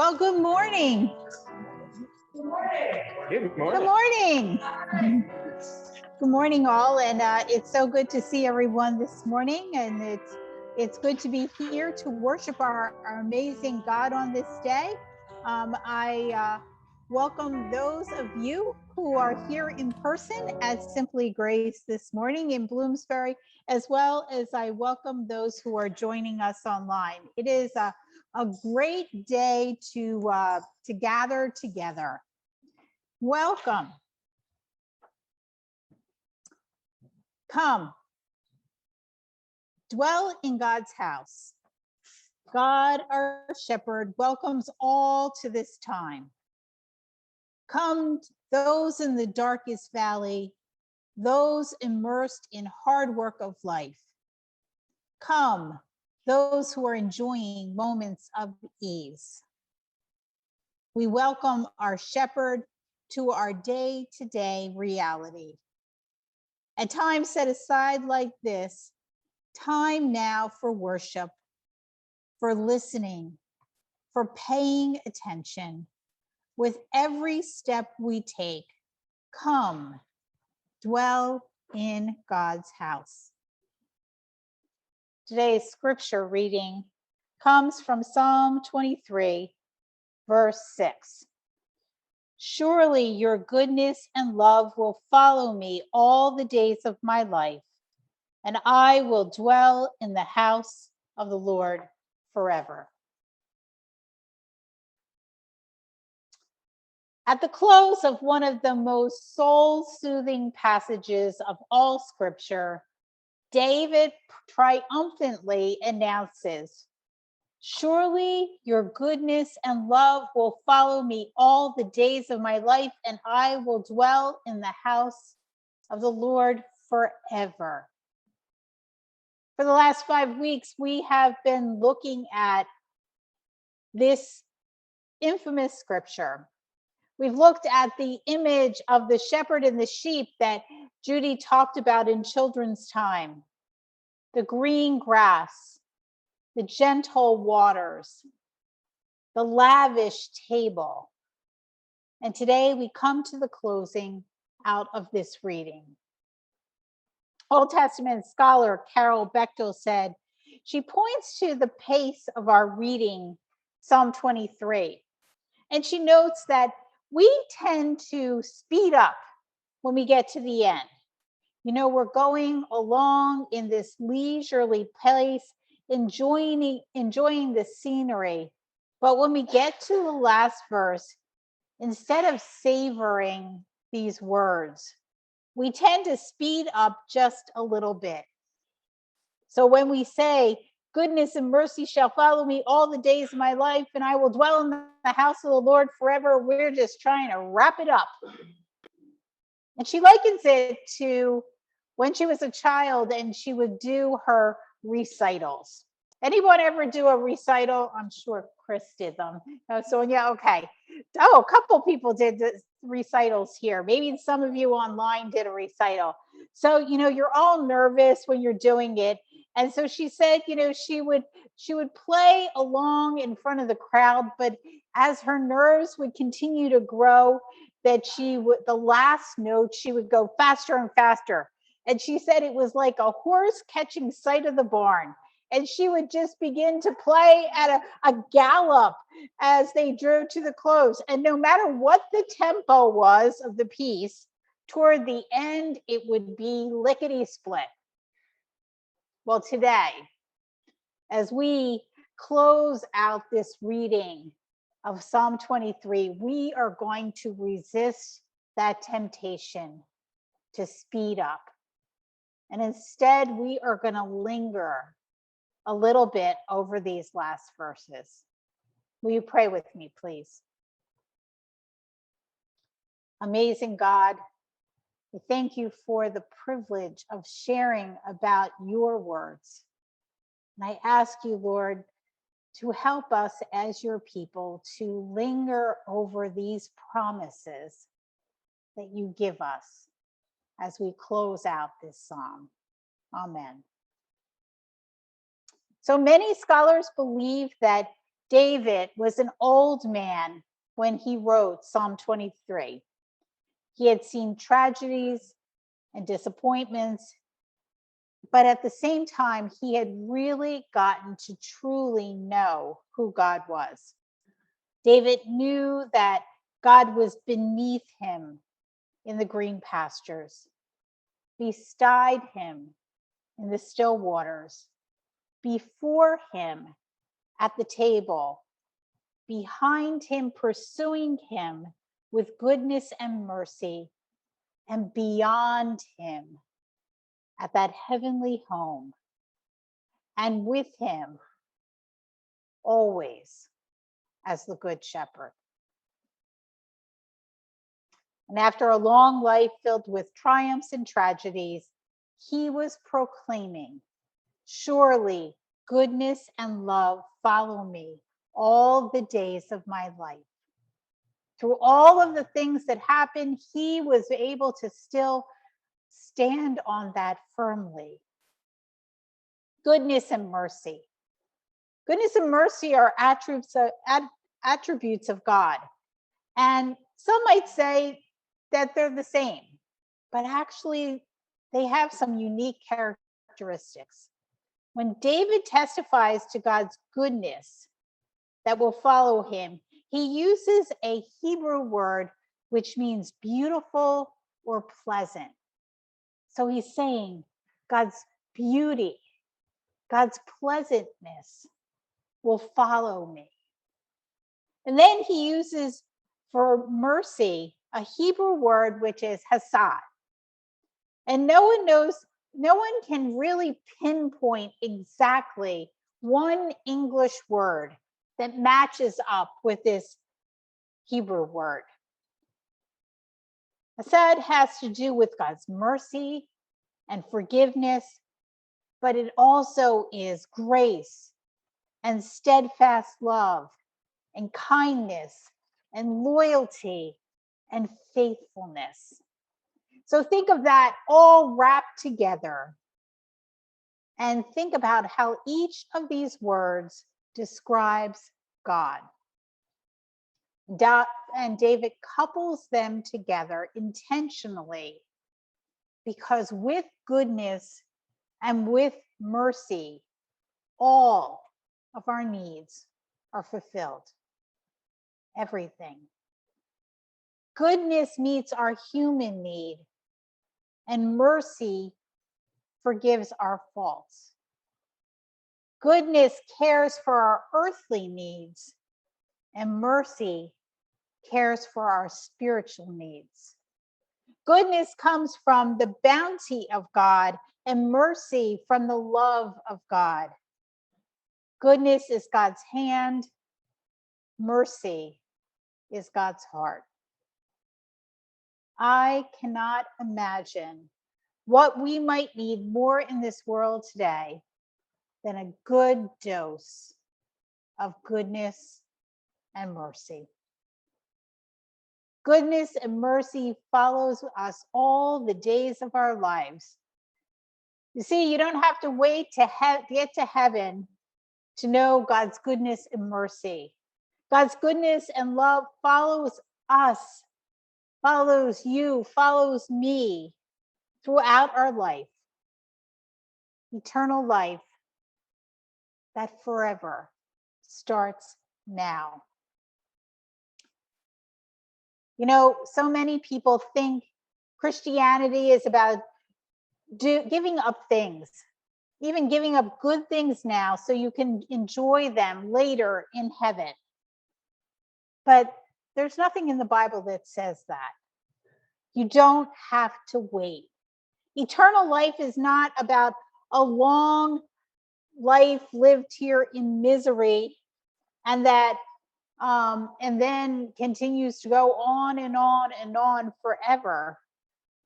Well, good morning. Good morning. Good morning. Good morning, all, and it's so good to see everyone this morning, and it's good to be here to worship our amazing God on this day. I welcome those of you who are here in person at Simply Grace this morning in Bloomsbury, as well as I welcome those who are joining us online. It is a great day to gather together. Welcome. Come, dwell in God's house. God, our shepherd, welcomes all to this time. Come, those in the darkest valley, those immersed in hard work of life. Come, those who are enjoying moments of ease. We welcome our shepherd to our day-to-day reality. At times set aside like this, time now for worship, for listening, for paying attention. With every step we take, come, dwell in God's house. Today's scripture reading comes from Psalm 23, verse 6. Surely your goodness and love will follow me all the days of my life, and I will dwell in the house of the Lord forever. At the close of one of the most soul-soothing passages of all Scripture, David triumphantly announces, surely your goodness and love will follow me all the days of my life, and I will dwell in the house of the Lord forever. For the last 5 weeks, we have been looking at this infamous scripture. We've looked at the image of the shepherd and the sheep that Judy talked about in children's time, the green grass, the gentle waters, the lavish table. And today we come to the closing out of this reading. Old Testament scholar Carol Bechtel said, she points to the pace of our reading Psalm 23. And she notes that we tend to speed up when we get to the end. You know, we're going along in this leisurely pace, enjoying the scenery. But when we get to the last verse, instead of savoring these words, we tend to speed up just a little bit. So when we say, goodness and mercy shall follow me all the days of my life, and I will dwell in the house of the Lord forever, we're just trying to wrap it up. And she likens it to when she was a child and she would do her recitals. Anyone ever do a recital? I'm sure Chris did them. So yeah, okay. Oh, a couple people did the recitals here. Maybe some of you online did a recital. So, you know, you're all nervous when you're doing it. And so she said, you know, she would play along in front of the crowd, but as her nerves would continue to grow, that the last note, she would go faster and faster. And she said it was like a horse catching sight of the barn. And she would just begin to play at a gallop as they drew to the close. And no matter what the tempo was of the piece, toward the end, it would be lickety split. Well, today, as we close out this reading of Psalm 23, we are going to resist that temptation to speed up. And instead, we are going to linger a little bit over these last verses. Will you pray with me, please? Amazing God, we thank you for the privilege of sharing about your words. And I ask you, Lord, to help us as your people to linger over these promises that you give us as we close out this psalm. Amen. So many scholars believe that David was an old man when he wrote Psalm 23. He had seen tragedies and disappointments, but at the same time, he had really gotten to truly know who God was. David knew that God was beneath him in the green pastures, beside him in the still waters, before him at the table, behind him pursuing him with goodness and mercy, and beyond him at that heavenly home, and with him always as the Good Shepherd. And after a long life filled with triumphs and tragedies, he was proclaiming, "Surely goodness and love follow me all the days of my life." Through all of the things that happened, he was able to still stand on that firmly. Goodness and mercy. Goodness and mercy are attributes of God. And some might say that they're the same, but actually they have some unique characteristics. When David testifies to God's goodness that will follow him, he uses a Hebrew word which means beautiful or pleasant. So he's saying God's beauty, God's pleasantness will follow me. And then he uses for mercy a Hebrew word which is hesed. And no one can really pinpoint exactly one English word that matches up with this Hebrew word. Hesed has to do with God's mercy and forgiveness, but it also is grace and steadfast love and kindness and loyalty and faithfulness. So think of that all wrapped together and think about how each of these words describes God. And David couples them together intentionally because with goodness and with mercy, all of our needs are fulfilled. Everything. Goodness meets our human need, and mercy forgives our faults. Goodness cares for our earthly needs, and mercy cares for our spiritual needs. Goodness comes from the bounty of God, and mercy from the love of God. Goodness is God's hand, mercy is God's heart. I cannot imagine what we might need more in this world today than a good dose of goodness and mercy. Goodness and mercy follows us all the days of our lives. You see, you don't have to wait to get to heaven to know God's goodness and mercy. God's goodness and love follows us, follows you, follows me throughout our life. Eternal life that forever starts now. You know, so many people think Christianity is about giving up things, even giving up good things now so you can enjoy them later in heaven. But there's nothing in the Bible that says that. You don't have to wait. Eternal life is not about a long life lived here in misery and that and then continues to go on and on and on forever,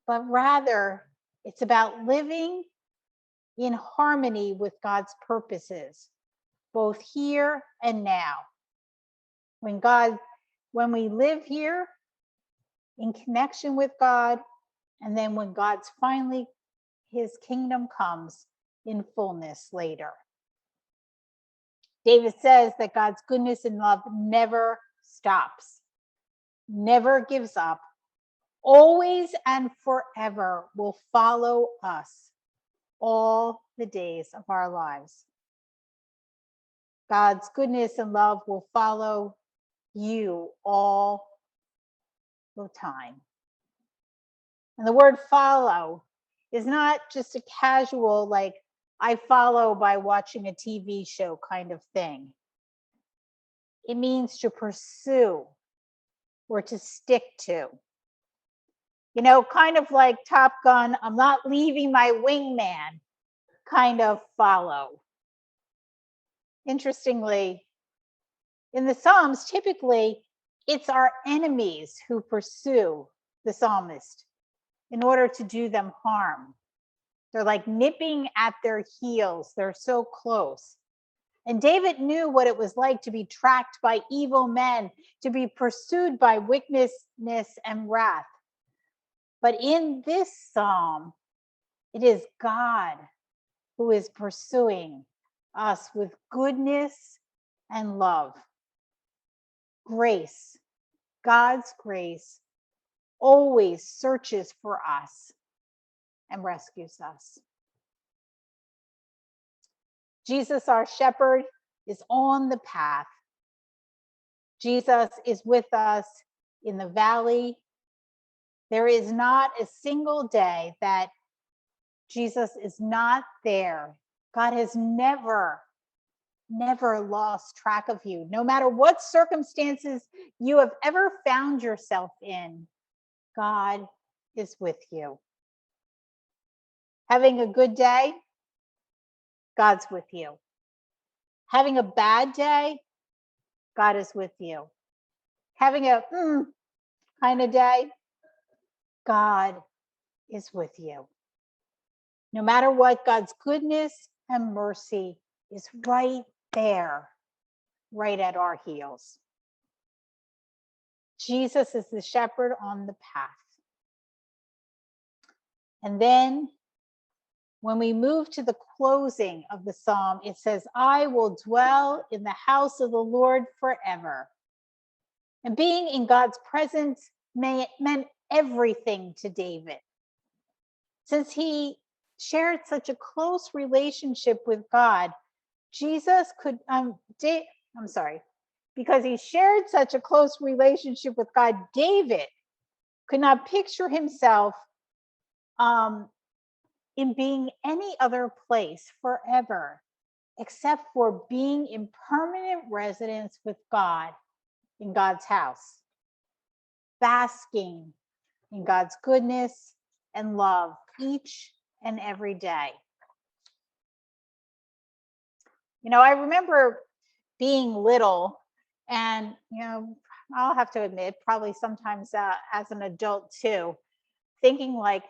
but rather it's about living in harmony with God's purposes, both here and now. When we live here in connection with God, and then when God's finally, his kingdom comes in fullness later. David says that God's goodness and love never stops, never gives up, always and forever will follow us all the days of our lives. God's goodness and love will follow you all the time. And the word follow is not just a casual, like, I follow by watching a TV show kind of thing. It means to pursue or to stick to. You know, kind of like Top Gun, I'm not leaving my wingman kind of follow. Interestingly, in the Psalms, typically it's our enemies who pursue the psalmist in order to do them harm. They're like nipping at their heels. They're so close. And David knew what it was like to be tracked by evil men, to be pursued by wickedness and wrath. But in this psalm, it is God who is pursuing us with goodness and love. Grace, God's grace, always searches for us and rescues us. Jesus, our shepherd, is on the path. Jesus is with us in the valley. There is not a single day that Jesus is not there. God has never lost track of you. No matter what circumstances you have ever found yourself in, God is with you. Having a good day, God's with you. Having a bad day, God is with you. Having a kind of day, God is with you. No matter what, God's goodness and mercy is right there, right at our heels. Jesus is the shepherd on the path. And then when we move to the closing of the psalm, it says, I will dwell in the house of the Lord forever. And being in God's presence meant everything to David. Since he shared such a close relationship with God, because he shared such a close relationship with God, David could not picture himself in being any other place forever, except for being in permanent residence with God in God's house, basking in God's goodness and love each and every day. You know, I remember being little, and, you know, I'll have to admit, probably sometimes as an adult too, thinking like,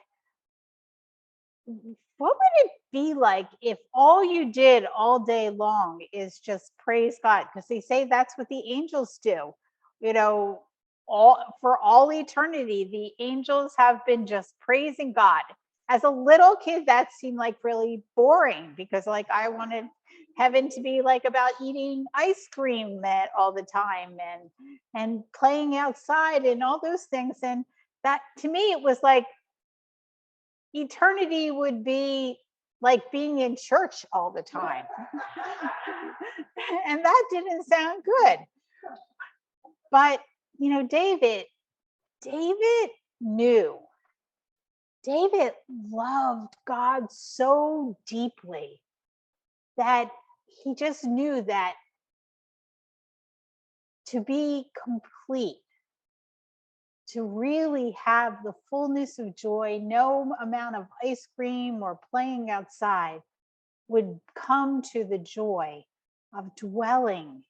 what would it be like if all you did all day long is just praise God? Because they say that's what the angels do. You know, for all eternity, the angels have been just praising God. As a little kid, that seemed like really boring, because like I wanted heaven to be like about eating ice cream all the time and playing outside and all those things. And that, to me, it was like eternity would be like being in church all the time. And that didn't sound good. But, you know, David knew. David loved God so deeply that he just knew that to be complete, to really have the fullness of joy, no amount of ice cream or playing outside would come to the joy of dwelling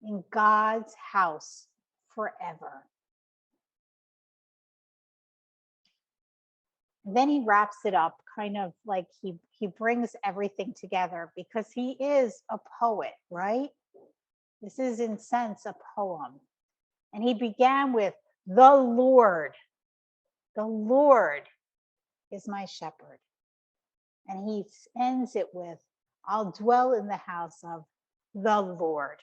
in God's house forever. And then he wraps it up, kind of like he brings everything together, because he is a poet, right? This is in sense a poem. And he began with, the Lord is my shepherd. And he ends it with, I'll dwell in the house of the Lord.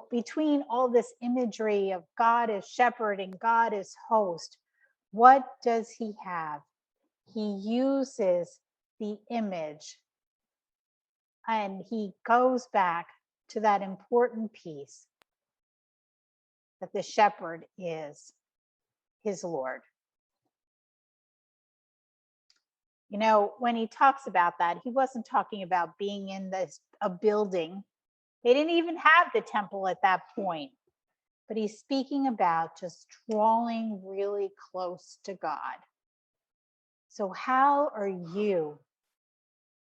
Between all this imagery of God as shepherd and God as host, what does he have? He uses the image and he goes back to that important piece that the shepherd is his Lord. When he talks about that, he wasn't talking about being in a building. They didn't even have the temple at that point. But he's speaking about just drawing really close to God. So how are you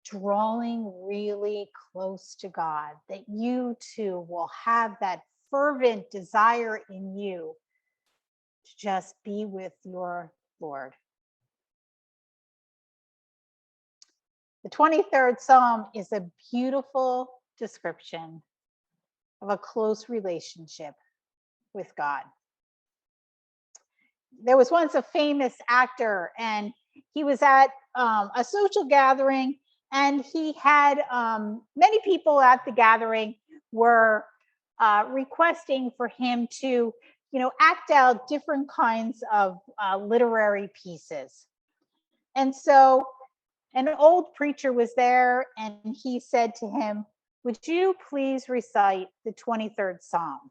drawing really close to God, that you too will have that fervent desire in you to just be with your Lord? The 23rd Psalm is a beautiful description of a close relationship with God. There was once a famous actor, and he was at a social gathering, and he had many people at the gathering were requesting for him to, act out different kinds of literary pieces. And so an old preacher was there, and he said to him, "Would you please recite the 23rd Psalm?"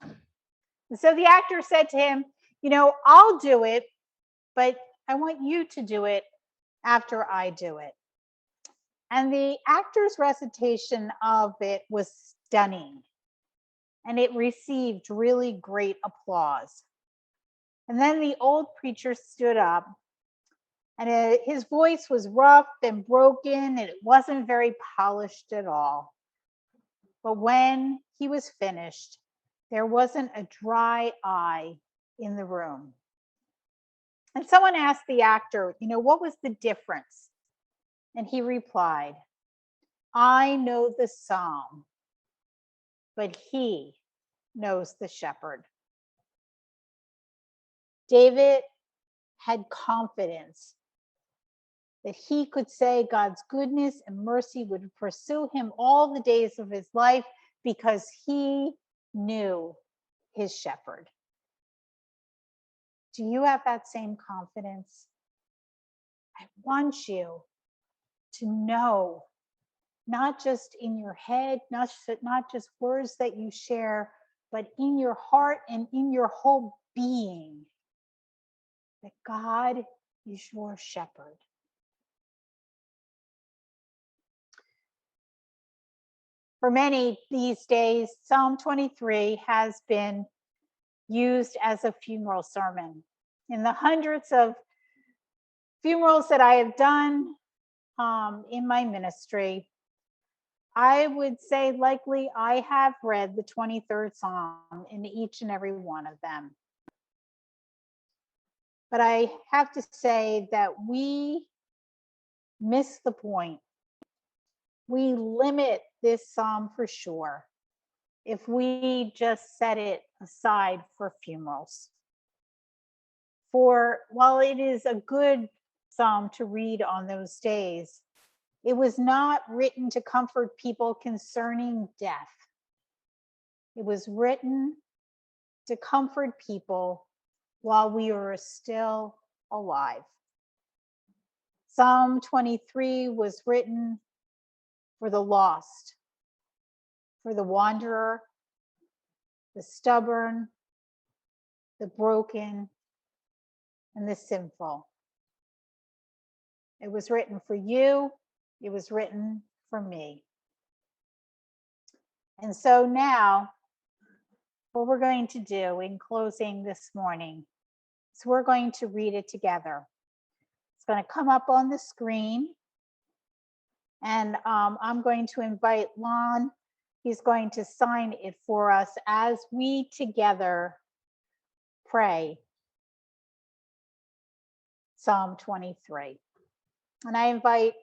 And so the actor said to him, "I'll do it, but I want you to do it after I do it." And the actor's recitation of it was stunning, and it received really great applause. And then the old preacher stood up, and his voice was rough and broken, and it wasn't very polished at all. But when he was finished, there wasn't a dry eye in the room. And someone asked the actor, what was the difference? And he replied, "I know the psalm, but he knows the shepherd." David had confidence that he could say God's goodness and mercy would pursue him all the days of his life because he knew his shepherd. Do you have that same confidence? I want you to know, not just in your head, not just words that you share, but in your heart and in your whole being, that God is your shepherd. For many these days, Psalm 23 has been used as a funeral sermon. In the hundreds of funerals that I have done in my ministry, I would say likely I have read the 23rd Psalm in each and every one of them. But I have to say that we miss the point. We limit this psalm for sure if we just set it aside for funerals. For while it is a good psalm to read on those days, it was not written to comfort people concerning death. It was written to comfort people while we are still alive. Psalm 23 was written for the lost, for the wanderer, the stubborn, the broken, and the sinful. It was written for you. It was written for me. And so now, what we're going to do in closing this morning is we're going to read it together. It's going to come up on the screen. And I'm going to invite Lon. He's going to sign it for us as we together pray Psalm 23. And I invite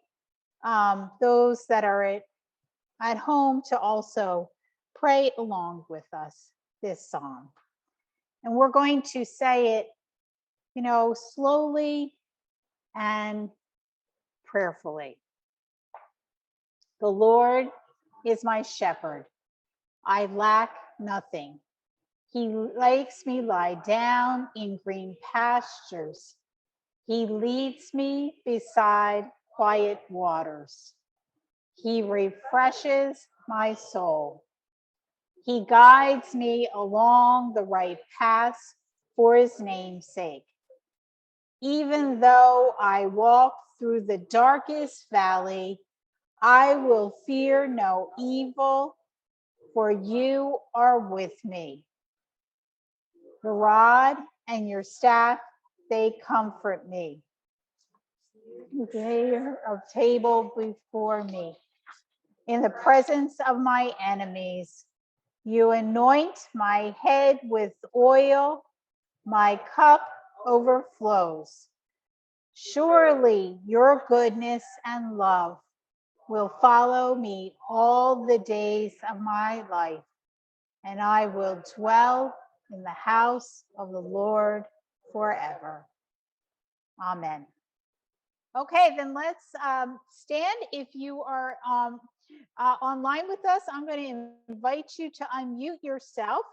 those that are at home to also pray along with us this psalm. And we're going to say it, slowly and prayerfully. The Lord is my shepherd. I lack nothing. He makes me lie down in green pastures. He leads me beside quiet waters. He refreshes my soul. He guides me along the right path for his name's sake. Even though I walk through the darkest valley, I will fear no evil, for you are with me. The rod and your staff, they comfort me. There a table before me. In the presence of my enemies, you anoint my head with oil, my cup overflows. Surely your goodness and love will follow me all the days of my life, and I will dwell in the house of the Lord forever. Amen. Okay, then let's stand. If you are online with us, I'm going to invite you to unmute yourself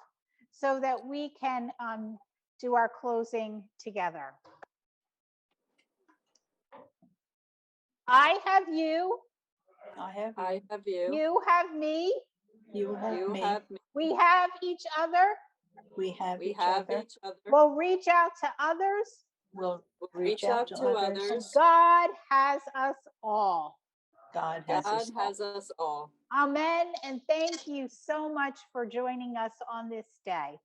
so that we can do our closing together. I have you. I have you. I have you. You have me. You have You me. have me. We have each other. We have We each have other. each other. We'll reach out to others. We'll Reach out to others. God has us all. God has God us all. has us all. Amen. And thank you so much for joining us on this day.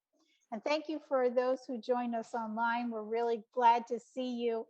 And thank you for those who joined us online. We're really glad to see you.